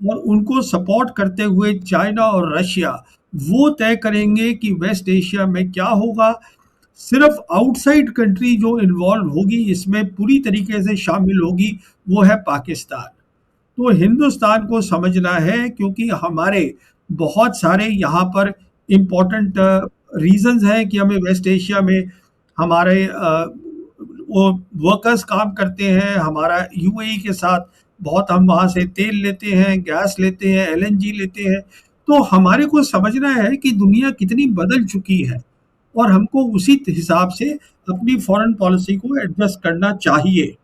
S1: और उनको सपोर्ट करते हुए चाइना और रशिया, वो तय करेंगे कि वेस्ट एशिया में क्या होगा। सिर्फ आउटसाइड कंट्री जो इन्वॉल्व होगी इसमें पूरी तरीके से शामिल होगी, वो है पाकिस्तान। तो हिंदुस्तान को समझना है, क्योंकि हमारे बहुत सारे यहाँ पर इम्पोर्टेंट रीजंस हैं कि हमें वेस्ट एशिया में हमारे वो वर्कर्स काम करते हैं, हमारा यूएई के साथ बहुत, हम वहाँ से तेल लेते हैं, गैस लेते हैं, एलएनजी लेते हैं। तो हमारे को समझना है कि दुनिया कितनी बदल चुकी है और हमको उसी हिसाब से अपनी फॉरेन पॉलिसी को एडजस्ट करना चाहिए।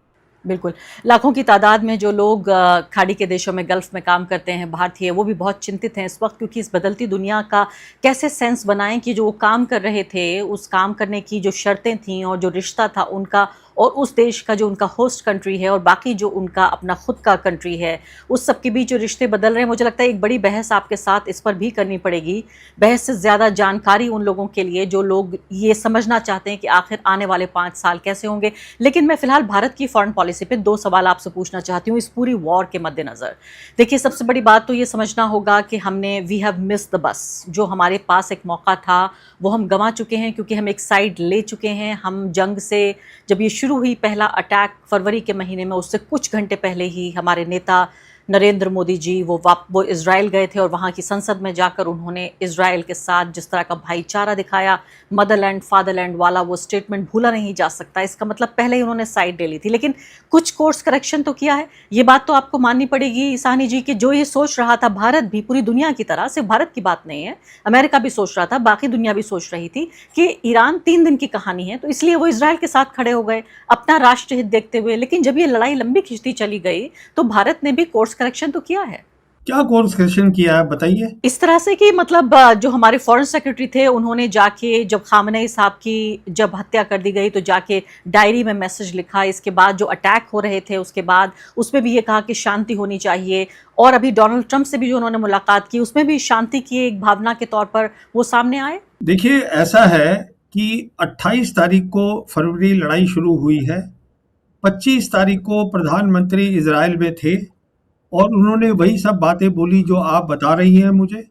S2: बिल्कुल। लाखों की तादाद में जो लोग खाड़ी के देशों में, गल्फ़ में काम करते हैं भारतीय, वो भी बहुत चिंतित हैं इस वक्त, क्योंकि इस बदलती दुनिया का कैसे सेंस बनाएं कि जो वो काम कर रहे थे, उस काम करने की जो शर्तें थीं और जो रिश्ता था उनका और उस देश का जो उनका होस्ट कंट्री है और बाकी जो उनका अपना खुद का कंट्री है, उस सब के बीच जो रिश्ते बदल रहे हैं। मुझे लगता है एक बड़ी बहस आपके साथ इस पर भी करनी पड़ेगी। बहस से ज़्यादा जानकारी उन लोगों के लिए जो लोग ये समझना चाहते हैं कि आखिर आने वाले 5 साल कैसे होंगे। लेकिन मैं फ़िलहाल भारत की फ़ॉरेन पॉलिसी पे 2 सवाल आपसे पूछना चाहती हूँ इस पूरी वॉर के मद्देनज़र। देखिए, सबसे बड़ी बात तो ये समझना होगा कि हमने we have missed the bus. जो हमारे पास एक मौका था वो हम गंवा चुके हैं, क्योंकि हम एक साइड ले चुके हैं। हम जंग से जब ये शुरू हुई, पहला अटैक फरवरी के महीने में, उससे कुछ घंटे पहले ही हमारे नेता नरेंद्र मोदी जी वो इजराइल गए थे और वहाँ की संसद में जाकर उन्होंने इजराइल के साथ जिस तरह का भाईचारा दिखाया, मदरलैंड फादरलैंड वाला वो स्टेटमेंट भूला नहीं जा सकता। इसका मतलब पहले ही उन्होंने साइड ले ली थी, लेकिन कुछ कोर्स करेक्शन तो किया है। ये बात तो आपको माननी पड़ेगी साहनी जी कि जो ये सोच रहा था, भारत भी पूरी दुनिया की तरह, सिर्फ भारत की बात नहीं है, अमेरिका भी सोच रहा था, बाकी दुनिया भी सोच रही थी कि ईरान 3 दिन की कहानी है, तो इसलिए वो इजराइल के साथ खड़े हो गए अपना राष्ट्रहित देखते हुए। लेकिन जब ये लड़ाई लंबी खिंचती चली गई तो भारत ने भी कोर्स करेक्शन तो किया है।
S1: क्या कोर्स करेक्शन किया है बताइए।
S2: इस तरह से कि मतलब जो हमारे फॉरेन सेक्रेटरी थे, उन्होंने जाके जब खामनेई साहब की जब हत्या कर दी गई तो जाके डायरी में मैसेज लिखा। इसके बाद जो अटैक हो रहे थे उसके बाद उसमें भी ये कहा कि शांति होनी चाहिए, और अभी डोनाल्ड ट्रंप से भी जो उन्होंने मुलाकात की उसमें भी शांति की एक भावना के तौर पर वो सामने आए।
S1: देखिए, ऐसा है कि 28 तारीख को फरवरी लड़ाई शुरू हुई है, 25 तारीख को प्रधानमंत्री इजराइल में थे, और उन्होंने वही सब बातें बोली जो आप बता रही हैं मुझे।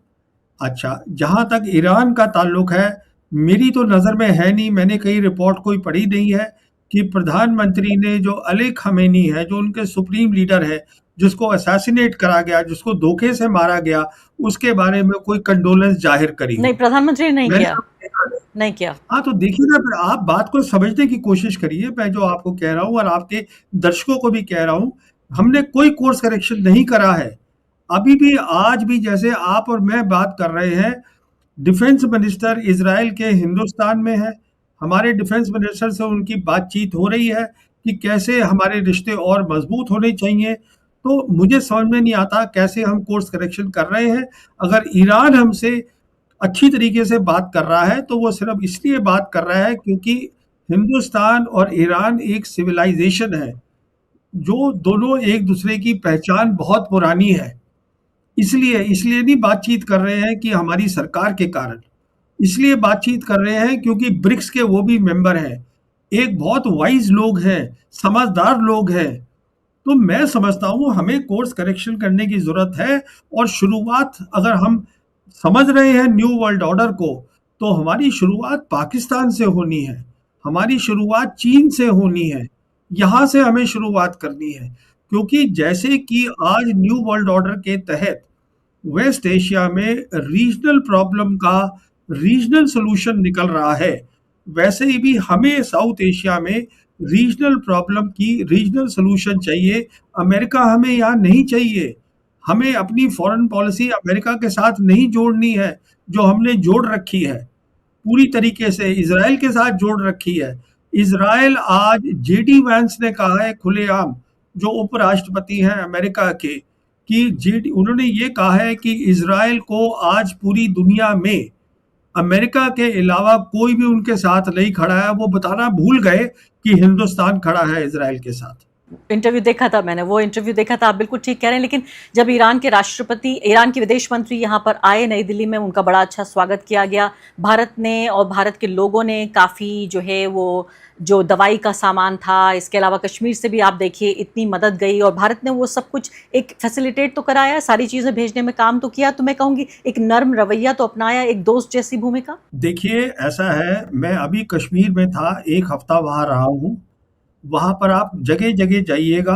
S1: अच्छा, जहाँ तक ईरान का ताल्लुक है, मेरी तो नज़र में है नहीं, मैंने कहीं रिपोर्ट कोई पढ़ी नहीं है कि प्रधानमंत्री ने जो अली खमेनी है, जो उनके सुप्रीम लीडर है, जिसको असैसिनेट करा गया, जिसको धोखे से मारा गया, उसके बारे में कोई कंडोलेंस जाहिर करी
S2: नहीं,
S1: हो।
S2: प्रधानमंत्री ने नहीं
S1: मैंने
S2: किया,
S1: तो देखा नहीं।
S2: नहीं किया।
S1: हाँ, तो देखिए ना, फिर आप बात को समझने की कोशिश करिए, मैं जो आपको कह रहा हूँ और आपके दर्शकों को भी कह रहा हूँ, हमने कोई कोर्स करेक्शन नहीं करा है। अभी भी, आज भी जैसे आप और मैं बात कर रहे हैं, डिफेंस मिनिस्टर इज़राइल के हिंदुस्तान में है। हमारे डिफेंस मिनिस्टर से उनकी बातचीत हो रही है कि कैसे हमारे रिश्ते और मजबूत होने चाहिए। तो मुझे समझ में नहीं आता कैसे हम कोर्स करेक्शन कर रहे हैं। अगर ईरान हमसे अच्छी तरीके से बात कर रहा है तो वो सिर्फ इसलिए बात कर रहा है क्योंकि हिंदुस्तान और ईरान एक सिविलाइजेशन है, जो दोनों एक दूसरे की पहचान बहुत पुरानी है। इसलिए इसलिए नहीं बातचीत कर रहे हैं कि हमारी सरकार के कारण, इसलिए बातचीत कर रहे हैं क्योंकि ब्रिक्स के वो भी मेंबर हैं, एक बहुत वाइज लोग हैं, समझदार लोग हैं। तो मैं समझता हूँ हमें कोर्स करेक्शन करने की ज़रूरत है। और शुरुआत, अगर हम समझ रहे हैं न्यू वर्ल्ड ऑर्डर को, तो हमारी शुरुआत पाकिस्तान से होनी है, हमारी शुरुआत चीन से होनी है, यहाँ से हमें शुरुआत करनी है। क्योंकि जैसे कि आज न्यू वर्ल्ड ऑर्डर के तहत वेस्ट एशिया में रीजनल प्रॉब्लम का रीजनल सॉल्यूशन निकल रहा है, वैसे ही भी हमें साउथ एशिया में रीजनल प्रॉब्लम की रीजनल सॉल्यूशन चाहिए। अमेरिका हमें यहाँ नहीं चाहिए। हमें अपनी फॉरेन पॉलिसी अमेरिका के साथ नहीं जोड़नी है, जो हमने जोड़ रखी है पूरी तरीके से इजराइल के साथ जोड़ रखी है। इजराइल आज जेडी वैंस ने कहा है खुलेआम, जो उपराष्ट्रपति हैं अमेरिका के, कि जेडी, उन्होंने ये कहा है कि इजराइल को आज पूरी दुनिया में अमेरिका के अलावा कोई भी उनके साथ नहीं खड़ा है। वो बताना भूल गए कि हिंदुस्तान खड़ा है इजराइल के साथ।
S2: इंटरव्यू देखा था मैंने, वो इंटरव्यू देखा था, आप बिल्कुल ठीक कह रहे हैं। लेकिन जब ईरान के राष्ट्रपति, ईरान के विदेश मंत्री यहाँ पर आए नई दिल्ली में, उनका बड़ा अच्छा स्वागत किया गया। भारत ने और भारत के लोगों ने काफ़ी जो है वो जो दवाई का सामान था, इसके अलावा कश्मीर से भी आप देखिए इतनी मदद गई, और भारत ने वो सब कुछ एक फैसिलिटेट तो कराया, सारी चीज़ें भेजने में काम तो किया। तो मैं कहूँगी एक नर्म रवैया तो अपनाया, एक दोस्त जैसी भूमिका।
S1: देखिए, ऐसा है, मैं अभी कश्मीर में था, एक हफ्ता वहाँ रहा हूँ। वहाँ पर आप जगह-जगह जाइएगा,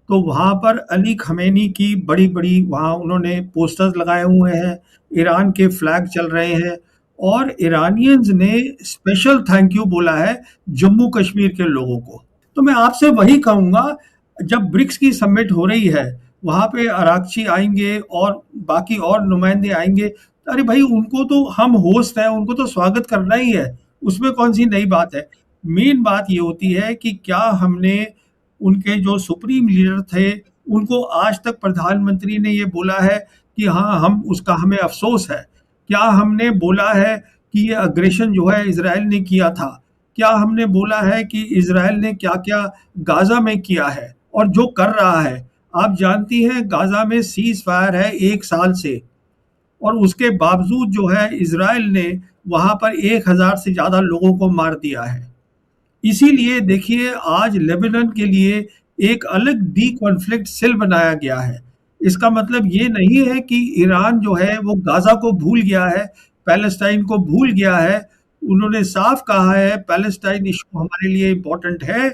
S1: तो वहाँ पर अली खमेनी की बड़ी-बड़ी, वहाँ उन्होंने पोस्टर्स लगाए हुए हैं, ईरान के फ्लैग चल रहे हैं, और ईरानियंस ने स्पेशल थैंक यू बोला है जम्मू कश्मीर के लोगों को। तो मैं आपसे वही कहूँगा, जब ब्रिक्स की समिट हो रही है, वहाँ पे अरागची आएँगे और बाकी और नुमाइंदे आएँगे, अरे भाई, उनको तो हम होस्ट हैं, उनको तो स्वागत करना ही है, उसमें कौन-सी नई बात है। मेन बात ये होती है कि क्या हमने उनके जो सुप्रीम लीडर थे, उनको आज तक प्रधानमंत्री ने ये बोला है कि हाँ, हम उसका हमें अफ़सोस है? क्या हमने बोला है कि ये अग्रेशन जो है इज़राइल ने किया था? क्या हमने बोला है कि इज़राइल ने क्या-क्या गाज़ा में किया है और जो कर रहा है? आप जानती हैं गाज़ा में सीज़ फायर है 1 साल से, और उसके बावजूद जो है इज़राइल ने वहाँ पर 1000 से ज़्यादा लोगों को मार दिया है। इसीलिए देखिए, आज लेबनान के लिए एक अलग डी कॉन्फ्लिक्ट सेल बनाया गया है। इसका मतलब ये नहीं है कि ईरान जो है वो गाज़ा को भूल गया है, पैलेस्टाइन को भूल गया है। उन्होंने साफ कहा है पैलेस्टाइन इश्यू हमारे लिए इम्पोर्टेंट है,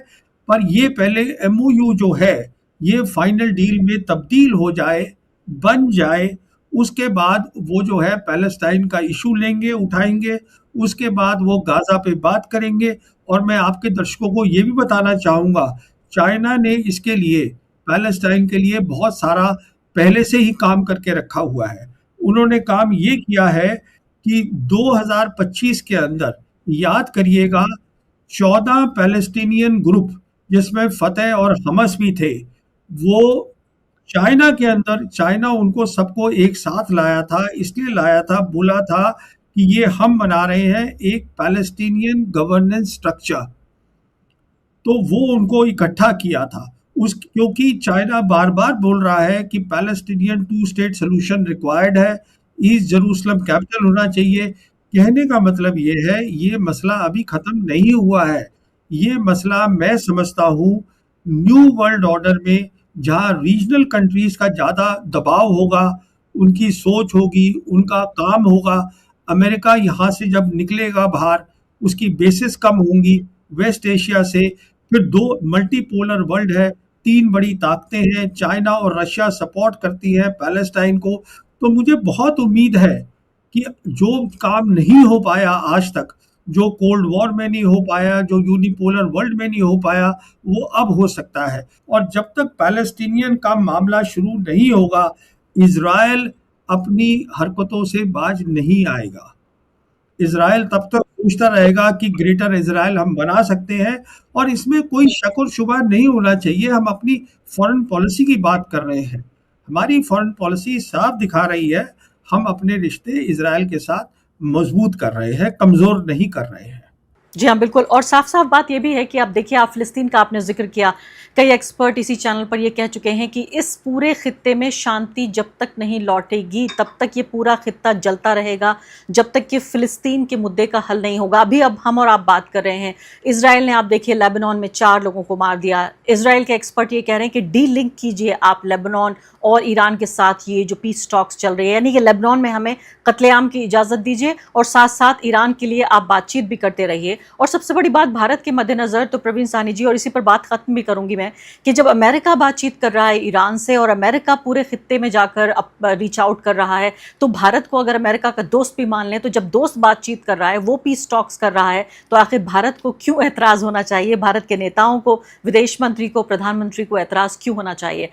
S1: पर ये पहले एमओयू जो है ये फाइनल डील में तब्दील हो जाए, बन जाए, उसके बाद वो जो है पैलेस्टाइन का इश्यू लेंगे, उठाएंगे, उसके बाद वो गाज़ा पे बात करेंगे। और मैं आपके दर्शकों को ये भी बताना चाहूँगा, चाइना ने इसके लिए, पैलेस्टाइन के लिए बहुत सारा पहले से ही काम करके रखा हुआ है। उन्होंने काम ये किया है कि 2025 के अंदर, याद करिएगा, 14 पैलेस्टीनियन ग्रुप, जिसमें फतह और हमस भी थे, वो चाइना के अंदर, चाइना उनको सबको एक साथ लाया था, इसलिए लाया था, बोला था कि ये हम बना रहे हैं एक पैलेस्टीनियन गवर्नेंस स्ट्रक्चर। तो वो उनको इकट्ठा किया था, उस क्योंकि चाइना बार बार बोल रहा है कि पैलेस्टीनियन 2 स्टेट सोल्यूशन रिक्वायर्ड है, ईस्ट जेरूसलम कैपिटल होना चाहिए। कहने का मतलब ये है, ये मसला अभी ख़त्म नहीं हुआ है। ये मसला मैं समझता हूँ न्यू वर्ल्ड ऑर्डर में जहाँ रीजनल कंट्रीज़ का ज़्यादा दबाव होगा, उनकी सोच होगी, उनका काम होगा। अमेरिका यहाँ से जब निकलेगा बाहर, उसकी बेसेस कम होंगी वेस्ट एशिया से। फिर 2 मल्टीपोलर वर्ल्ड है, 3 बड़ी ताकतें हैं, चाइना और रशिया सपोर्ट करती हैं पैलेस्टाइन को। तो मुझे बहुत उम्मीद है कि जो काम नहीं हो पाया आज तक, जो कोल्ड वॉर में नहीं हो पाया, जो यूनिपोलर वर्ल्ड में नहीं हो पाया, वो अब हो सकता है। और जब तक पैलेस्टीनियन का मामला शुरू नहीं होगा, इज़राइल अपनी हरकतों से बाज नहीं आएगा। इज़राइल तब तक सोचता रहेगा कि ग्रेटर इज़राइल हम बना सकते हैं, और इसमें कोई शक और शुबा नहीं होना चाहिए। हम अपनी फॉरेन पॉलिसी की बात कर रहे हैं। हमारी फॉरेन पॉलिसी साफ दिखा रही है, हम अपने रिश्ते इज़राइल के साथ मजबूत कर रहे हैं, कमज़ोर नहीं कर रहे हैं।
S2: जी हाँ, बिल्कुल। और साफ-साफ बात ये भी है कि आप देखिए, आप फ़िलिस्तीन का आपने ज़िक्र किया, कई एक्सपर्ट इसी चैनल पर ये कह चुके हैं कि इस पूरे खित्ते में शांति जब तक नहीं लौटेगी, तब तक ये पूरा खित्ता जलता रहेगा, जब तक कि फ़िलिस्तीन के मुद्दे का हल नहीं होगा। अभी अब हम और आप बात कर रहे हैं, इज़राइल ने आप देखिए लेबनान में 4 लोगों को मार दिया। इज़राइल के एक्सपर्ट ये कह रहे हैं कि डी-लिंक कीजिए आप लेबनान और ईरान के साथ ये जो पीस टॉक्स चल रही है, यानी कि लेबनान में हमें कत्लेआम की इजाज़त दीजिए और साथ-साथ ईरान के लिए आप बातचीत भी करते रहिए। और सबसे बड़ी बात भारत के मद्देनज़र, तो प्रवीण साहनी जी, और इसी पर बात ख़त्म भी करूँगी मैं, कि जब अमेरिका बातचीत कर रहा है ईरान से और अमेरिका पूरे खित्ते में जाकर रीच आउट कर रहा है, तो भारत को अगर अमेरिका का दोस्त भी मान लें, तो जब दोस्त बातचीत कर रहा है, वो पीस टॉक्स कर रहा है, तो आखिर भारत को क्यों एतराज़ होना चाहिए? भारत के नेताओं को, विदेश मंत्री को, प्रधानमंत्री को एतराज़ क्यों होना चाहिए?